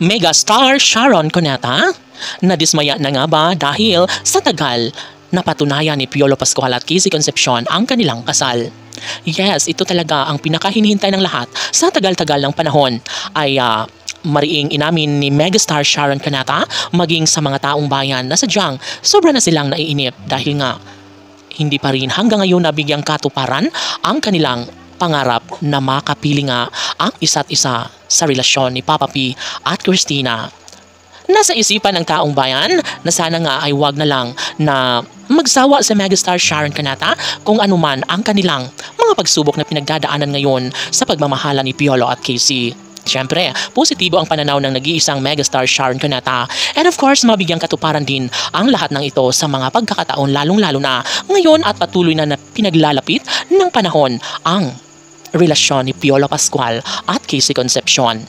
Megastar Sharon Cuneta? Nadismaya na nga ba dahil sa tagal napatunayan ni Piolo Pascual at Kissy Concepcion ang kanilang kasal? Yes, ito talaga ang pinakahinihintay ng lahat sa tagal-tagal ng panahon ay mariing inamin ni Megastar Sharon Cuneta maging sa mga taong bayan na sadyang sobra na silang naiinip dahil nga hindi pa rin hanggang ngayon nabigyang katuparan ang kanilang pangarap na makapili nga ang isa't isa sa relasyon ni Papa P at Christina. Nasa isipan ng taong bayan na sana nga ay wag na lang na magsawa sa Megastar Sharon Cuneta kung anuman ang kanilang mga pagsubok na pinagdadaanan ngayon sa pagmamahala ni Piolo at Kissy. Siyempre, positibo ang pananaw ng nag-iisang Megastar Sharon Cuneta and of course mabigyang katuparan din ang lahat ng ito sa mga pagkakataon lalong-lalo na ngayon at patuloy na pinaglalapit ng panahon ang relasyon ni Piolo Pascual at Kissy Concepcion.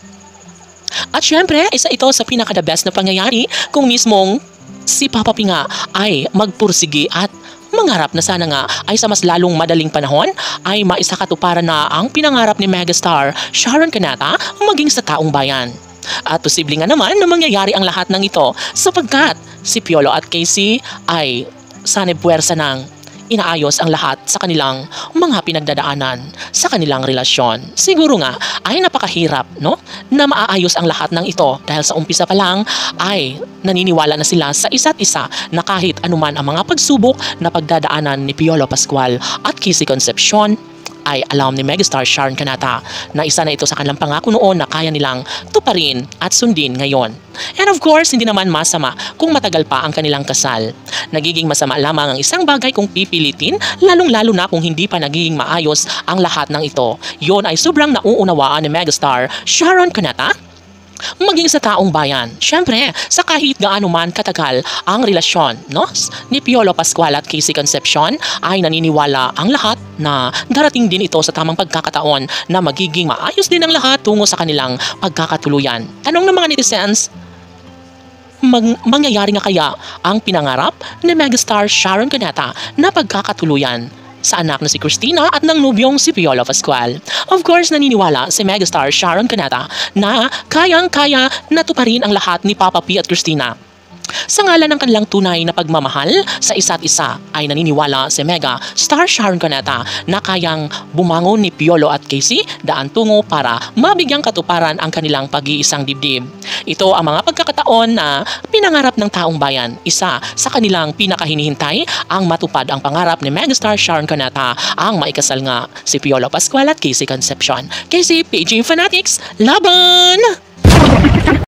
At syempre, isa ito sa pinaka-the best na pangyayari kung mismong si Papa P nga ay magpursigi at mangarap na sana nga ay sa mas lalong madaling panahon ay maisakatuparan na ang pinangarap ni Megastar Sharon Cuneta maging sa taong bayan. At posible nga naman na mangyayari ang lahat ng ito sapagkat si Piolo at Kissy ay sana'y puwersa ng inaayos ang lahat sa kanilang mga pinagdadaanan sa kanilang relasyon. Siguro nga ay napakahirap no na maaayos ang lahat ng ito dahil sa umpisa pa lang ay naniniwala na sila sa isa't isa na kahit anuman ang mga pagsubok na pagdadaanan ni Piolo Pascual at Kissy Concepcion ay alam ni Megastar Sharon Cuneta na isa na ito sa kanilang pangako noon na kaya nilang tuparin at sundin ngayon. And of course, hindi naman masama kung matagal pa ang kanilang kasal. Nagiging masama lamang ang isang bagay kung pipilitin, lalong-lalo na kung hindi pa nagiging maayos ang lahat ng ito. Yon ay sobrang nauunawaan ni Megastar Sharon Cuneta maging sa taong bayan. Siyempre, sa kahit gaano man katagal ang relasyon no, ni Piolo Pascual at Kissy Concepcion ay naniniwala ang lahat na darating din ito sa tamang pagkakataon na magiging maayos din ang lahat tungo sa kanilang pagkakatuluyan. Tanong ng mga netizens, mangyayari nga kaya ang pinangarap ni Megastar Sharon Cuneta na pagkakatuluyan sa anak na si Christina at ng nubyong si Piolo Pascual? Of course, naniniwala si Megastar Sharon Cuneta na kayang-kaya natuparin ang lahat ni Papa P at Christina. Sa ngalan ng kanilang tunay na pagmamahal sa isa't isa ay naniniwala si Megastar Sharon Cuneta na kayang bumangon ni Piolo at Kissy daan tungo para mabigyang katuparan ang kanilang pag-iisang dibdib. Ito ang mga pagkakataon na pinangarap ng taong bayan. Isa sa kanilang pinakahinihintay ang matupad ang pangarap ni Megastar Sharon Cuneta ang maikasal nga si Piolo Pascual at Kissy Concepcion. Kissy, PG Fanatics, laban!